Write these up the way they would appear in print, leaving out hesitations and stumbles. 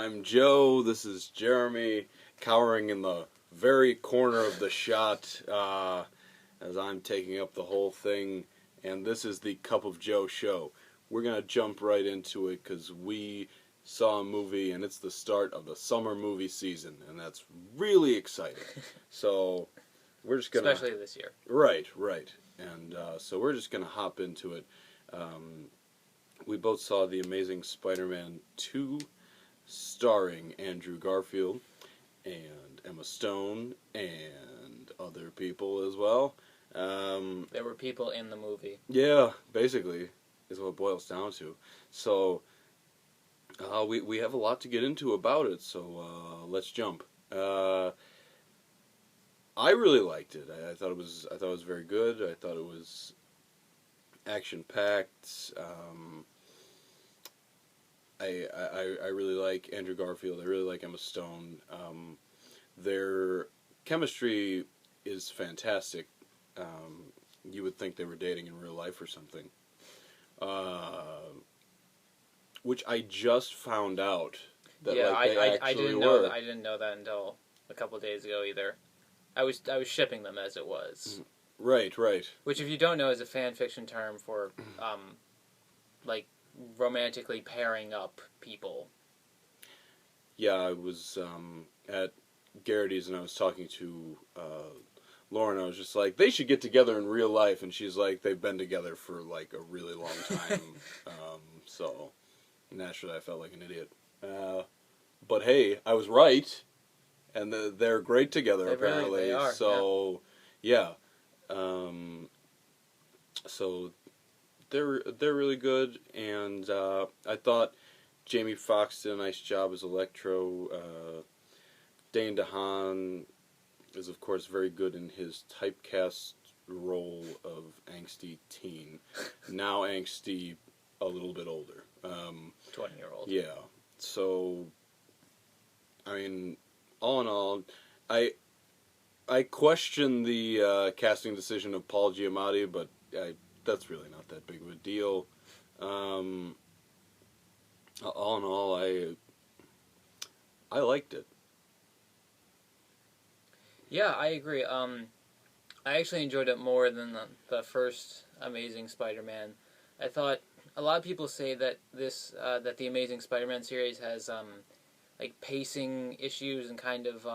I'm Joe. This is Jeremy, cowering in the very corner of the shot as I'm taking up the whole thing. And this is the Cup of Joe show. We're going to jump right into it because we saw a movie and it's the start of the summer movie season. And that's really exciting. So we're just going to... Especially this year. Right. And so we're just going to hop into it. We both saw The Amazing Spider-Man 2, starring Andrew Garfield and Emma Stone and other people as well. There were people in the movie. Yeah, basically, is what it boils down to. So, we have a lot to get into about it, so let's jump. I really liked it. I thought it was very good. I thought it was action-packed. I really like Andrew Garfield. I really like Emma Stone. Their chemistry is fantastic. You would think they were dating in real life or something. Which I just found out that they actually were. I didn't know that until a couple of days ago either. I was shipping them as it was. Right. Which, if you don't know, is a fan fiction term for romantically pairing up people. Yeah, I was at Garrity's and I was talking to Lauren. I was just like, they should get together in real life, and she's like, they've been together for like a really long time. So naturally, I felt like an idiot. But hey, I was right, and they're great together apparently. They are. So yeah. So they're really good, and I thought Jamie Foxx did a nice job as Electro. Dane DeHaan is, of course, very good in his typecast role of angsty teen. Now angsty, a little bit older. 20-year-old. Yeah. So, I mean, all in all, I question the casting decision of Paul Giamatti, but that's really not that big of a deal. All in all, I liked it. Yeah, I agree. I actually enjoyed it more than the first Amazing Spider-Man. I thought a lot of people say that that the Amazing Spider-Man series has pacing issues and kind of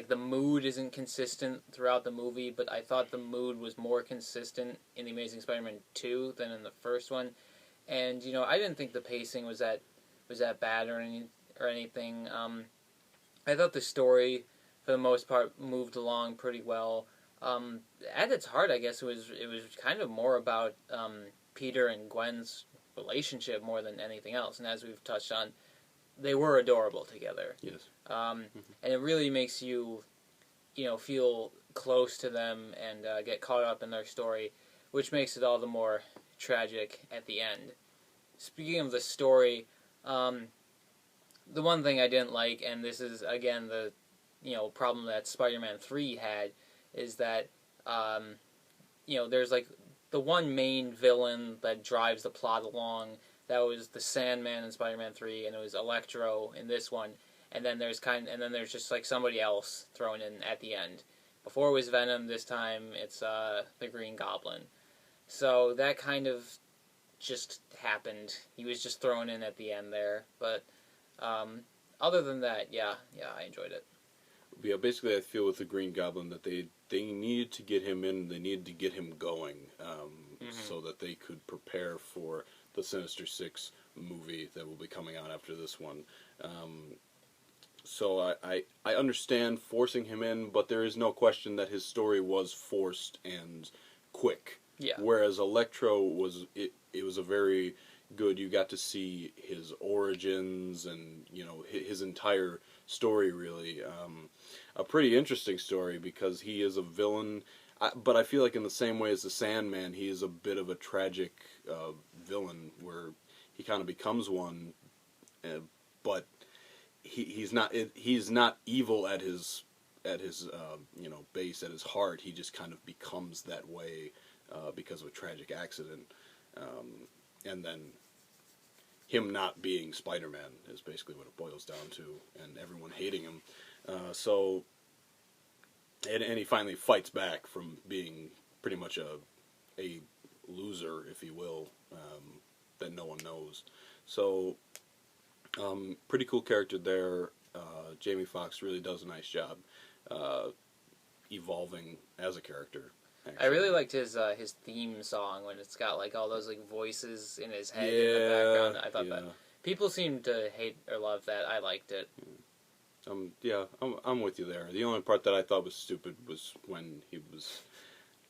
the mood isn't consistent throughout the movie, but I thought the mood was more consistent in The Amazing Spider-Man 2 than in the first one. And, I didn't think the pacing was that bad or anything. I thought the story, for the most part, moved along pretty well. At its heart, I guess, it was kind of more about Peter and Gwen's relationship more than anything else. And as we've touched on, they were adorable together. Yes. And it really makes you, feel close to them and get caught up in their story, which makes it all the more tragic at the end. Speaking of the story, the one thing I didn't like, and this is, again, the problem that Spider-Man 3 had, is that, there's, the one main villain that drives the plot along. That was the Sandman in Spider-Man 3, and it was Electro in this one. And then there's just somebody else thrown in at the end. Before it was Venom, this time it's the Green Goblin. So that kind of just happened. He was just thrown in at the end there. But other than that, yeah, I enjoyed it. Yeah, basically I feel with the Green Goblin that they needed to get him in, they needed to get him going, so that they could prepare for the Sinister Six movie that will be coming out after this one. So I understand forcing him in, but there is no question that his story was forced and quick. Yeah. Whereas Electro was a very good, you got to see his origins and, his entire story, really. A pretty interesting story because he is a villain, but I feel like in the same way as the Sandman, he is a bit of a tragic villain where he kind of becomes one, but he's not evil at his base, at his heart. He just kind of becomes that way because of a tragic accident, and then him not being Spider-Man is basically what it boils down to, and everyone hating him. And he finally fights back from being pretty much a loser, if you will, that no one knows. So, pretty cool character there. Jamie Foxx really does a nice job evolving as a character. Actually. I really liked his theme song when it's got like all those like voices in his head in the Yeah, background. I thought yeah. that people seem to hate or love that. I liked it. I'm with you there. The only part that I thought was stupid was when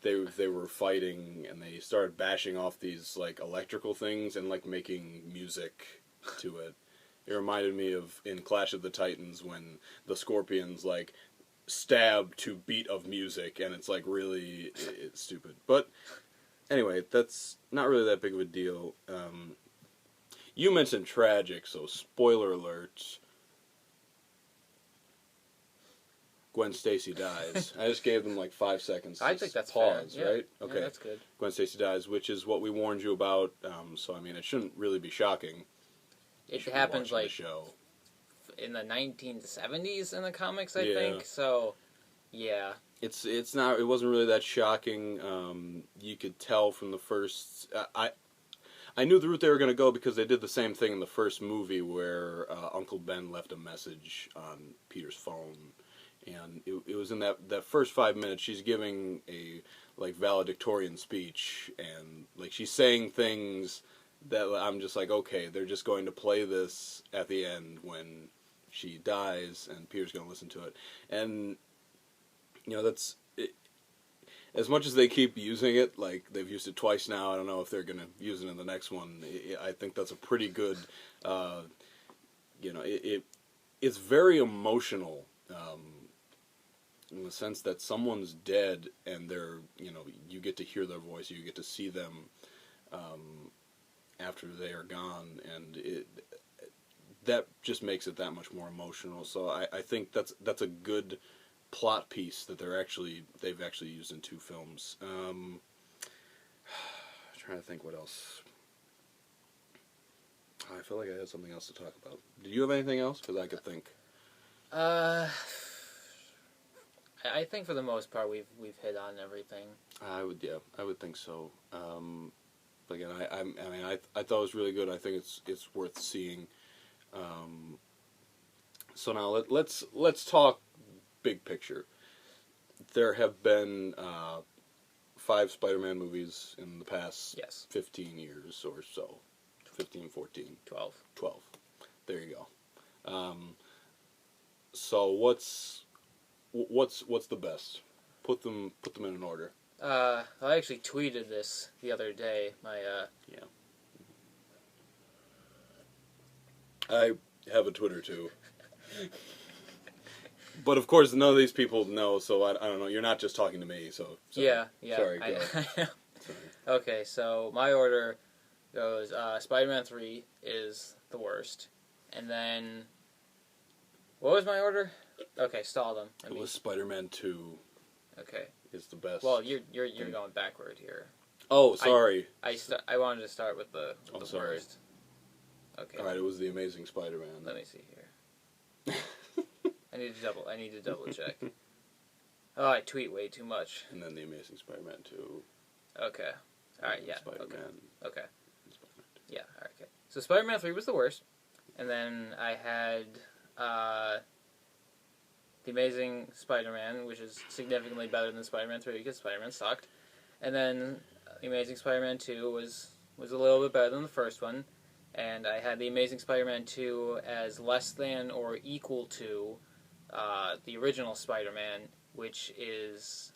they were fighting and they started bashing off these like electrical things and like making music to it. It reminded me of in Clash of the Titans when the Scorpions like stab to beat of music, and it's like really it's stupid. But anyway, that's not really that big of a deal. You mentioned tragic, so spoiler alert. Gwen Stacy dies. I just gave them like 5 seconds. I think that's pause, fair. Yeah. right? Okay, Yeah, that's good. Gwen Stacy dies, which is what we warned you about. So I mean, it shouldn't really be shocking. It should be happens watching the like show. in the 1970s in the comics, I Yeah. think. So, yeah. It's not. It wasn't really that shocking. You could tell from the first. I knew the route they were going to go because they did the same thing in the first movie where Uncle Ben left a message on Peter's phone, and it was in that first 5 minutes she's giving a like valedictorian speech, and like she's saying things that I'm just like, okay, they're just going to play this at the end when she dies, and Peter's going to listen to it, and that's it. As much as they keep using it, like they've used it twice now, I don't know if they're going to use it in the next one. I think that's a pretty good, it's very emotional in the sense that someone's dead and they're, you get to hear their voice, you get to see them after they are gone, and that just makes it that much more emotional. So I think that's a good plot piece that they've actually used in 2 films. Trying to think what else. I feel like I had something else to talk about. Did you have anything else? Because I could think. I think for the most part we've hit on everything. I would think so. Again, I thought it was really good. I think it's worth seeing. So now let's talk big picture. There have been 5 Spider-Man movies in the past 15 years or so. 15, 14. 12. There you go. So what's the best? Put them in an order. I actually tweeted this the other day. I have a Twitter too. But of course, none of these people know, so I don't know. You're not just talking to me, so. Yeah. Sorry, go ahead. Sorry. Okay, so my order goes: Spider-Man 3 is the worst, and then what was my order? Okay, stall them. It was Spider-Man 2. Okay. Is the best. Well, you're going backward here. Oh, sorry. I wanted to start with the sorry. worst. Okay. All right, it was the Amazing Spider-Man. Let me see here. I need to double check. Oh, I tweet way too much. And then the Amazing Spider-Man 2. Okay. All right. Yeah. Spider-Man. Okay. Spider-Man 2. Yeah. All right. Okay. So Spider-Man 3 was the worst, and then I had the Amazing Spider-Man, which is significantly better than Spider-Man 3 because Spider-Man sucked, and then the Amazing Spider-Man 2 was a little bit better than the first one, and I had the Amazing Spider-Man 2 as less than or equal to the original Spider-Man, which is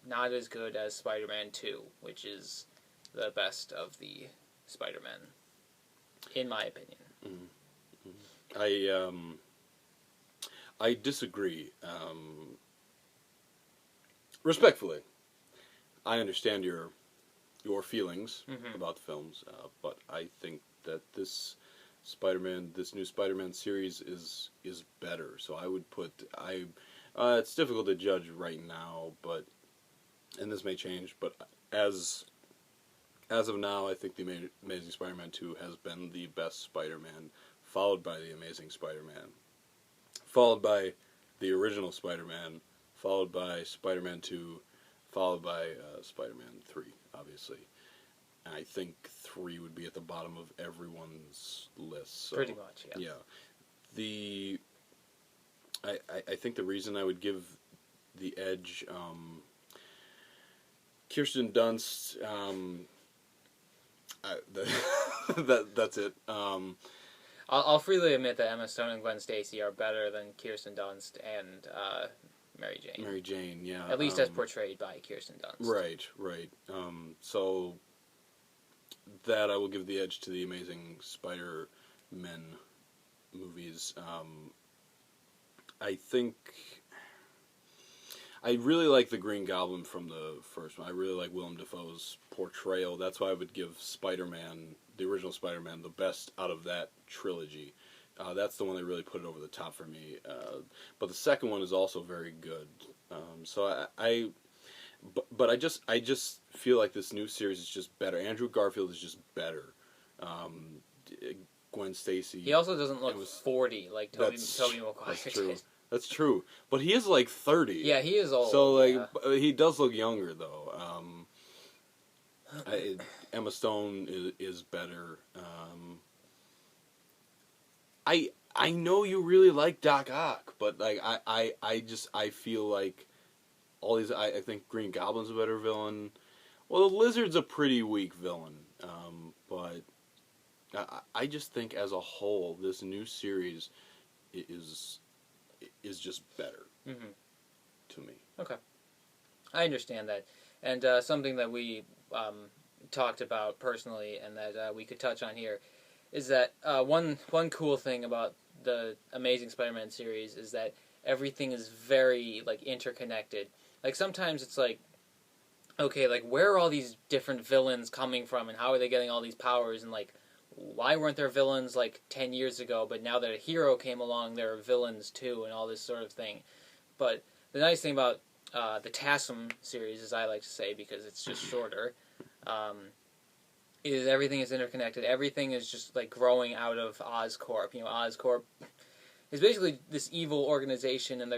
not as good as Spider-Man 2, which is the best of the Spider-Man, in my opinion. Mm-hmm. I disagree. Respectfully, I understand your feelings about the films, but I think that this new Spider-Man series is better. So I would put it's difficult to judge right now, and this may change. But as as of now, I think the Amazing Spider-Man 2 has been the best Spider-Man, followed by the Amazing Spider-Man, followed by the original Spider-Man, followed by Spider-Man 2, followed by Spider-Man 3, obviously. And I think 3 would be at the bottom of everyone's list. So, Pretty much, yeah. Yeah. I think the reason I would give the edge, Kirsten Dunst, that's it. I'll freely admit that Emma Stone and Gwen Stacy are better than Kirsten Dunst and Mary Jane. Mary Jane, yeah. At least as portrayed by Kirsten Dunst. Right. So that I will give the edge to the Amazing Spider-Men movies. I think I really like the Green Goblin from the first one. I really like Willem Dafoe's portrayal. That's why I would give Spider-Man, the original Spider-Man, the best out of that trilogy. That's the one that really put it over the top for me. But the second one is also very good. So but I just feel like this new series is just better. Andrew Garfield is just better. Gwen Stacy. He also doesn't look 40 like Tobey Maguire That's true. did. That's true. But he is like 30. Yeah, he is old. So like yeah. he does look younger though. Emma Stone is better. I know you really like Doc Ock, but like I feel like all these I think Green Goblin's a better villain. Well, the Lizard's a pretty weak villain, but I just think as a whole this new series is just better to me. Okay, I understand that, and something that we talked about personally, and that we could touch on here, is that one cool thing about the Amazing Spider-Man series is that everything is very like interconnected. Like sometimes it's like, okay, like where are all these different villains coming from, and how are they getting all these powers, and like why weren't there villains like 10 years ago, but now that a hero came along, there are villains too, and all this sort of thing. But the nice thing about the TASM series, as I like to say, because it's just shorter, is everything is interconnected. Everything is just like growing out of Oscorp. You know, Oscorp is basically this evil organization, and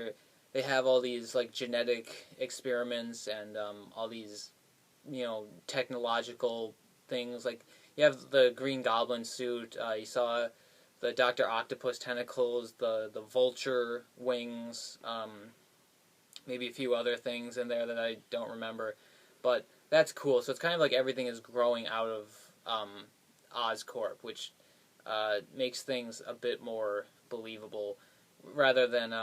they have all these like genetic experiments and all these, you know, technological things. Like you have the Green Goblin suit. You saw the Dr. Octopus tentacles, the Vulture wings, maybe a few other things in there that I don't remember, but that's cool. So it's kind of like everything is growing out of Oscorp, which makes things a bit more believable, rather than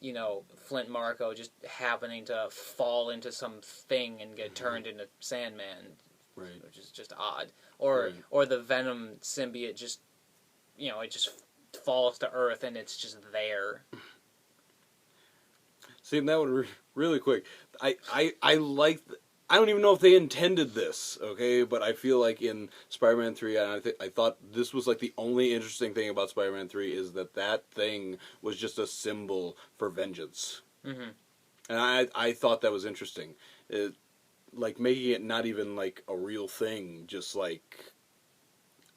you know, Flint Marko just happening to fall into something and get turned into Sandman, Right. which is just odd. Or Right. or the Venom symbiote just, you know, it just falls to Earth and it's just there. See, and that would really quick. I like. I don't even know if they intended this, okay? But I feel like in Spider-Man 3, and I thought this was like the only interesting thing about Spider-Man 3 is that thing was just a symbol for vengeance. Mm-hmm. And I thought that was interesting. Like making it not even like a real thing, just like,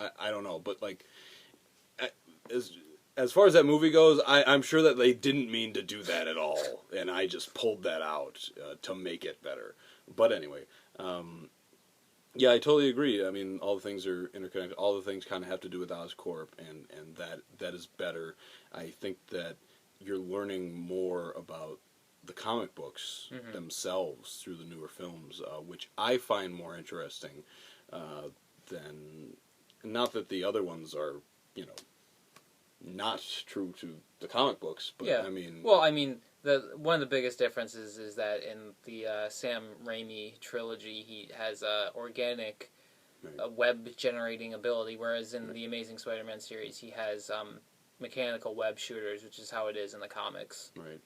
I don't know, but like, as far as that movie goes, I'm sure that they didn't mean to do that at all, and I just pulled that out to make it better. But anyway, yeah, I totally agree. I mean, all the things are interconnected. All the things kind of have to do with Oscorp, and that is better. I think that you're learning more about the comic books themselves through the newer films, which I find more interesting than... Not that the other ones are, you know, not true to the comic books, but yeah. I mean... Well, I mean, one of the biggest differences is that in the Sam Raimi trilogy, he has organic web-generating ability, whereas in the Amazing Spider-Man series, he has mechanical web shooters, which is how it is in the comics. Right,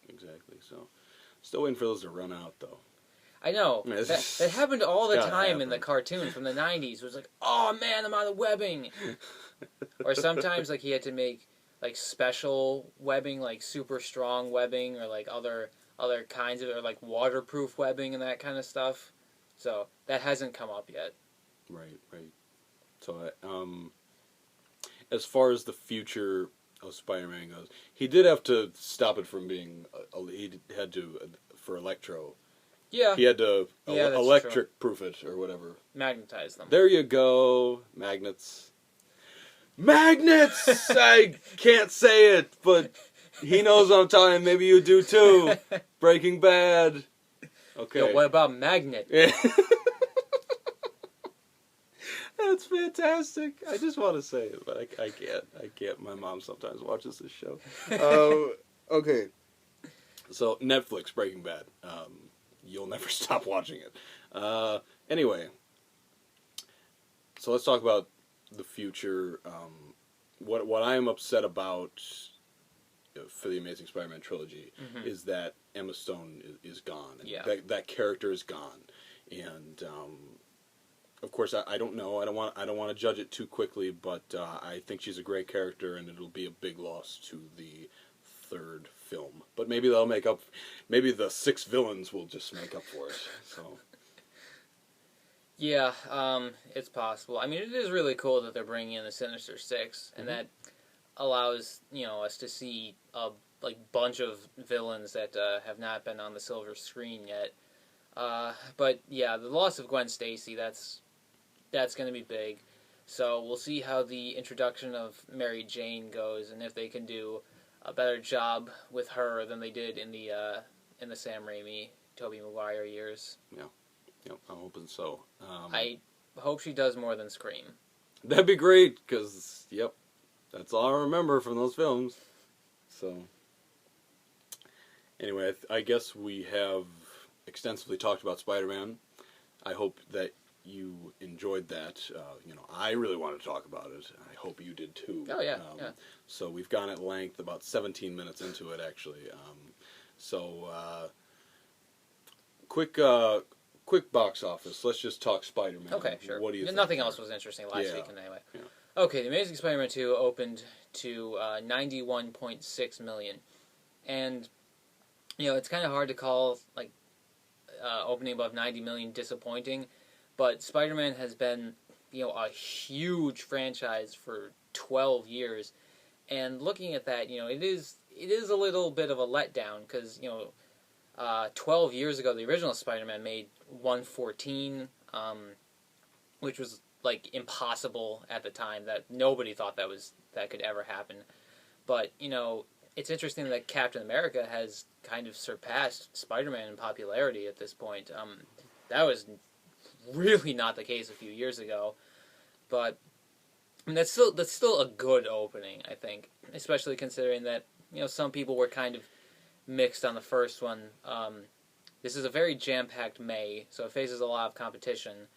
exactly. So, still waiting for those to run out, though. I know. That happened all the time in the happen. cartoon from the 90s. It was like, oh man, I'm out of webbing. Or sometimes like he had to make like special webbing, like super strong webbing, or like other kinds of, or like waterproof webbing and that kind of stuff. So that hasn't come up yet. Right, right. So, as far as the future of Spider-Man goes, he did have to stop it from being. He had to for Electro. Yeah, He had to yeah, that's true. electric proof it or whatever. Magnetize them. There you go, magnets. Magnets! I can't say it, but he knows what I'm talking. Maybe you do too. Breaking Bad. Okay. Yo, what about magnet? Yeah. That's fantastic. I just want to say it, but I can't. I can't. My mom sometimes watches this show. Okay. So, Netflix, Breaking Bad. You'll never stop watching it. Anyway. So let's talk about the future. What I am upset about for the Amazing Spider-Man trilogy is that Emma Stone is gone. And Yeah. That character is gone. And of course, I don't know. I don't want to judge it too quickly, but I think she's a great character, and it'll be a big loss to the third film. But maybe they'll make up. Maybe the 6 villains will just make up for it. So. Yeah, it's possible. I mean, it is really cool that they're bringing in the Sinister Six, and that allows us to see a bunch of villains that have not been on the silver screen yet. But yeah, the loss of Gwen Stacy, that's going to be big. So we'll see how the introduction of Mary Jane goes, and if they can do a better job with her than they did in the Sam Raimi, Tobey Maguire years. Yeah. Yep, I'm hoping so. I hope she does more than Scream. That'd be great, because, yep, that's all I remember from those films. So, anyway, I guess we have extensively talked about Spider-Man. I hope that you enjoyed that. I really wanted to talk about it. I hope you did too. Oh, yeah, yeah. So we've gone at length, about 17 minutes into it, actually. Quick box office. Let's just talk Spider-Man. Okay, sure. What do you think? Nothing else was interesting last week anyway. Yeah. Okay, The Amazing Spider-Man 2 opened to $91.6 million. And, it's kind of hard to call, opening above $90 million disappointing. But Spider-Man has been, a huge franchise for 12 years. And looking at that, it is a little bit of a letdown because, 12 years ago, the original Spider-Man made 114, which was impossible at the time. That nobody thought that could ever happen. But it's interesting that Captain America has kind of surpassed Spider-Man in popularity at this point. That was really not the case a few years ago, but I mean, that's still a good opening, I think, especially considering that some people were kind of mixed on the first one. This is a very jam-packed May, so it faces a lot of competition.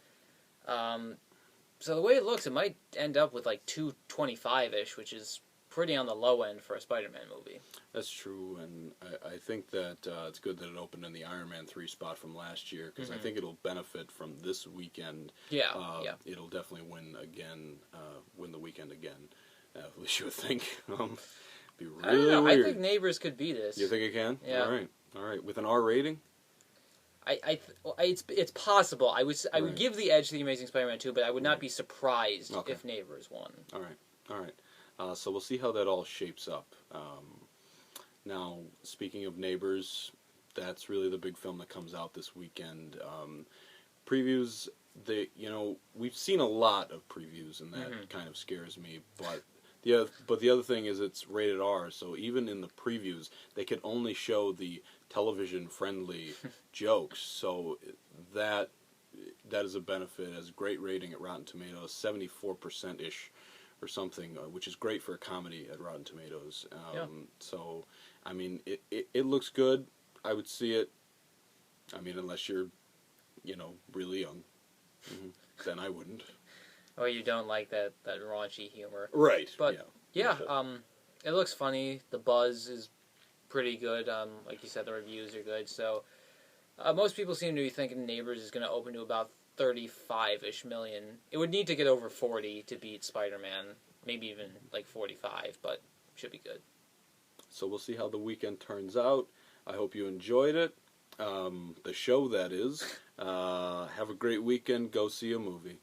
So the way it looks, it might end up with 225-ish, which is pretty on the low end for a Spider-Man movie. That's true, and I think that it's good that it opened in the Iron Man 3 spot from last year, because I think it'll benefit from this weekend. Yeah, It'll definitely win the weekend again. At least you would think. Be really I don't know. weird. I think Neighbors could be this. You think it can? Yeah. All right. With an R rating? It's possible. I would give the edge to the Amazing Spider-Man 2, but I would not be surprised if Neighbors won. All right. So we'll see how that all shapes up. Now, speaking of Neighbors, that's really the big film that comes out this weekend. Previews, we've seen a lot of previews, and that kind of scares me. But the other thing is it's rated R, so even in the previews, they can only show the television-friendly jokes. So that is a benefit. It has a great rating at Rotten Tomatoes, 74%-ish or something, which is great for a comedy at Rotten Tomatoes. So, I mean, it looks good. I would see it. I mean, unless you're, really young. Then I wouldn't. Or you don't like that raunchy humor. Right. But, yeah, it looks funny. The buzz is pretty good. Like you said, the reviews are good. So, most people seem to be thinking Neighbors is going to open to about 35-ish million. It would need to get over 40 to beat Spider-Man. Maybe even 45, but should be good. So we'll see how the weekend turns out. I hope you enjoyed it. The show, that is. Have a great weekend. Go see a movie.